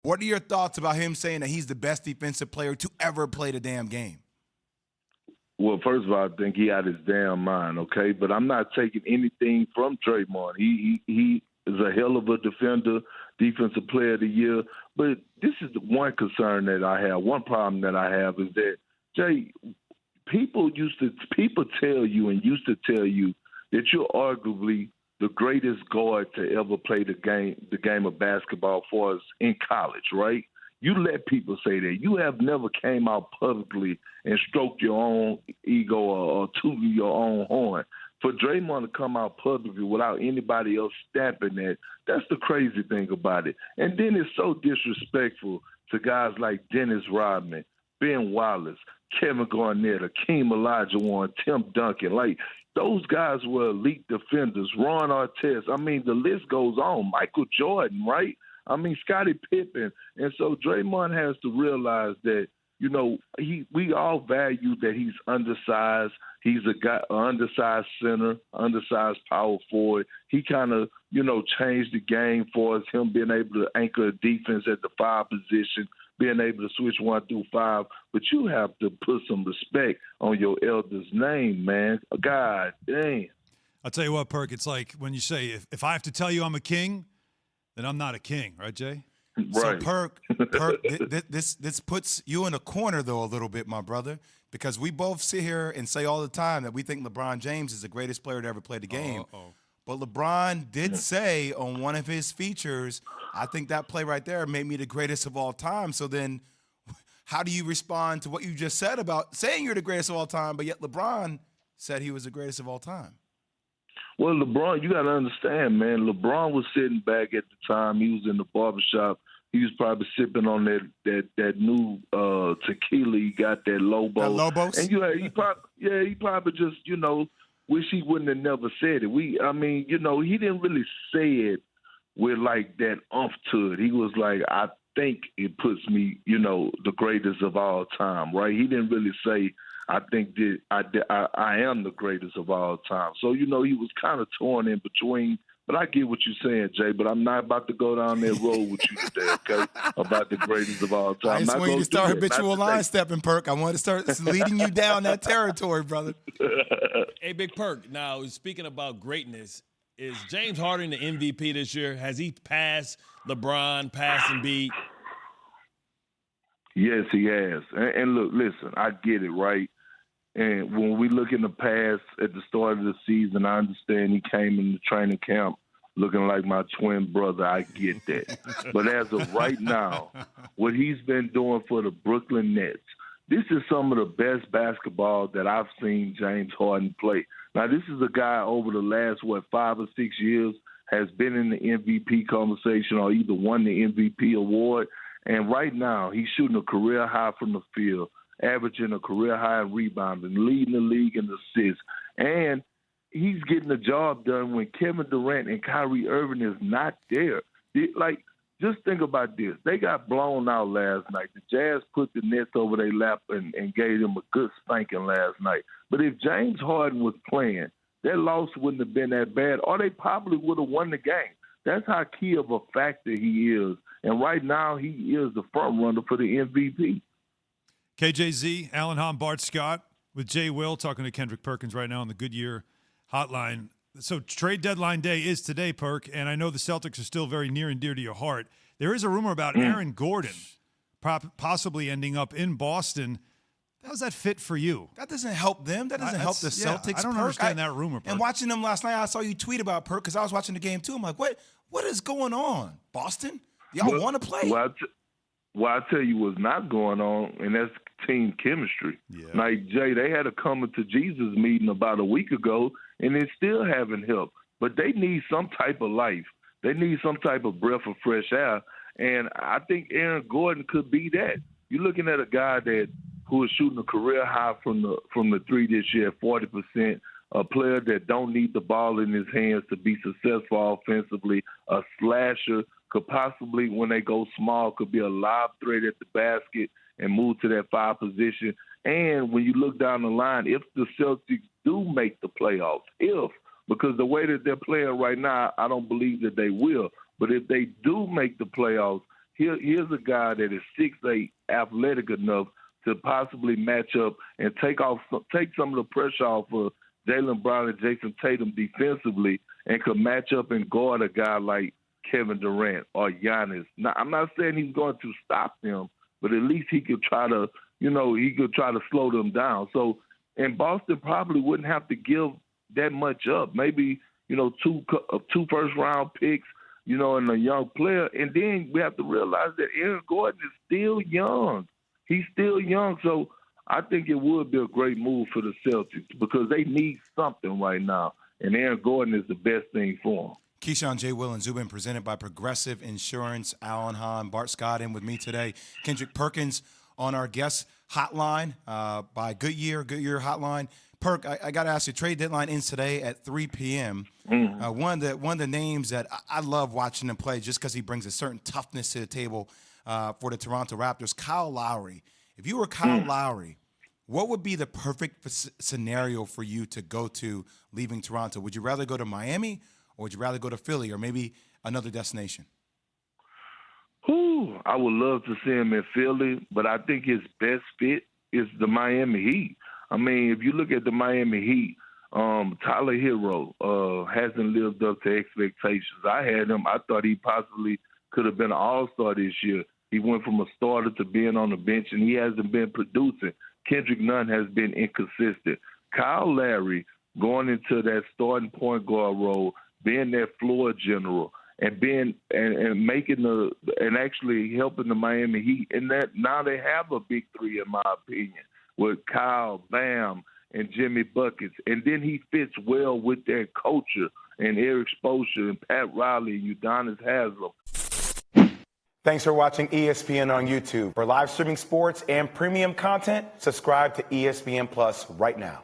What are your thoughts about him saying that he's the best defensive player to ever play the damn game? Well, first of all, I think he out his damn mind, okay? But I'm not taking anything from Draymond. He is a hell of a defender, defensive player of the year. But this is the one concern that I have. One problem that I have is that, Jay, people tell you and used to tell you that you're arguably the greatest guard to ever play the game of basketball for us in college, right? You let people say that. You have never came out publicly and stroked your own ego or tooted your own horn. For Draymond to come out publicly without anybody else stamping that, that's the crazy thing about it. And then it's so disrespectful to guys like Dennis Rodman, Ben Wallace, Kevin Garnett, Hakeem Olajuwon, Tim Duncan. Like, those guys were elite defenders. Ron Artest. I mean, the list goes on. Michael Jordan, right? I mean, Scottie Pippen. And so Draymond has to realize that, you know, we all value that he's undersized. He's an undersized center, undersized power forward. He kind of, you know, changed the game for us, him being able to anchor a defense at the 5 position, being able to switch 1 through 5. But you have to put some respect on your elder's name, man. God damn. I'll tell you what, Perk, it's like when you say, if I have to tell you I'm a king, then I'm not a king, right, Jay? Right. So, Perk, this puts you in a corner, though, a little bit, my brother, because we both sit here and say all the time that we think LeBron James is the greatest player to ever play the game. But LeBron did say on one of his features, I think that play right there made me the greatest of all time. So then how do you respond to what you just said about saying you're the greatest of all time, but yet LeBron said he was the greatest of all time? Well, LeBron, you got to understand, man. LeBron was sitting back at the time. He was in the barbershop. He was probably sipping on that new tequila. He got that Lobo. That Lobos? And he probably just, you know, wish he wouldn't have never said it. I mean, you know, he didn't really say it with like that umph to it. He was like, I think it puts me, you know, the greatest of all time, right? He didn't really say, I think that I am the greatest of all time. So, you know, he was kind of torn in between. But I get what you're saying, Jay, but I'm not about to go down that road with you today, okay, about the greatest of all time. I just want you to start habitual line stepping, Perk. I want to start leading you down that territory, brother. Hey, Big Perk, now speaking about greatness, is James Harden the MVP this year? Has he passed LeBron, passed Embiid? Yes, he has. And look, listen, I get it, right? And when we look in the past at the start of the season, I understand he came in the training camp looking like my twin brother. I get that. But as of right now, what he's been doing for the Brooklyn Nets, this is some of the best basketball that I've seen James Harden play. Now, this is a guy over the last, 5 or 6 years has been in the MVP conversation or either won the MVP award. And right now, he's shooting a career high from the field, averaging a career high in rebounding, leading the league in assists. And he's getting the job done when Kevin Durant and Kyrie Irving is not there. Like, just think about this. They got blown out last night. The Jazz put the Nets over their lap and gave them a good spanking last night. But if James Harden was playing, that loss wouldn't have been that bad, or they probably would have won the game. That's how key of a factor he is. And right now, he is the front runner for the MVP. KJZ, Alan Hahn, Bart Scott, with Jay Will talking to Kendrick Perkins right now on the Goodyear hotline. So trade deadline day is today, Perk, and I know the Celtics are still very near and dear to your heart. There is a rumor about Aaron Gordon possibly ending up in Boston. How's that fit for you? That doesn't help them. That doesn't help the Celtics. I don't understand that rumor, Perk. And watching them last night, I saw you tweet about Perk because I was watching the game too. I'm like, what is going on? Boston? Y'all want to play? Well, I tell you what's not going on, and that's team chemistry. Yeah. Like, Jay, they had a coming to Jesus meeting about a week ago, and they still haven't helped. But they need some type of life. They need some type of breath of fresh air, and I think Aaron Gordon could be that. You're looking at a guy who is shooting a career high from the three this year, 40%, a player that don't need the ball in his hands to be successful offensively, a slasher, could possibly, when they go small, could be a lob threat at the basket and move to that 5 position. And when you look down the line, if the Celtics do make the playoffs, because the way that they're playing right now, I don't believe that they will. But if they do make the playoffs, here's a guy that is 6'8", athletic enough to possibly match up and take some of the pressure off of Jaylen Brown and Jason Tatum defensively, and could match up and guard a guy like Kevin Durant or Giannis. Now, I'm not saying he's going to stop them, but at least he could try to, slow them down. So, and Boston probably wouldn't have to give that much up. Maybe, two first-round picks, and a young player. And then we have to realize that Aaron Gordon is still young. He's still young. So I think it would be a great move for the Celtics because they need something right now. And Aaron Gordon is the best thing for them. Keyshawn, J. Will, and Zubin presented by Progressive Insurance. Alan Hahn, Bart Scott in with me today. Kendrick Perkins on our guest hotline by Goodyear hotline. Perk, I got to ask you, trade deadline ends today at 3 p.m. Mm-hmm. One of the names that I love watching him play just because he brings a certain toughness to the table for the Toronto Raptors, Kyle Lowry. If you were Kyle Lowry, what would be the perfect scenario for you to go to leaving Toronto? Would you rather go to Miami or would you rather go to Philly or maybe another destination? I would love to see him in Philly, but I think his best fit is the Miami Heat. I mean, if you look at the Miami Heat, Tyler Hero hasn't lived up to expectations. I had him. I thought he possibly could have been an all-star this year. He went from a starter to being on the bench, and he hasn't been producing. Kendrick Nunn has been inconsistent. Kyle Lowry going into that starting point guard role, being that floor general, and actually helping the Miami Heat. And that now they have a big three, in my opinion, with Kyle, Bam, and Jimmy Buckets. And then he fits well with their culture and Eric Spoelstra and Pat Riley and Udonis Haslem. Thanks for watching ESPN on YouTube. For live streaming sports and premium content, subscribe to ESPN Plus right now.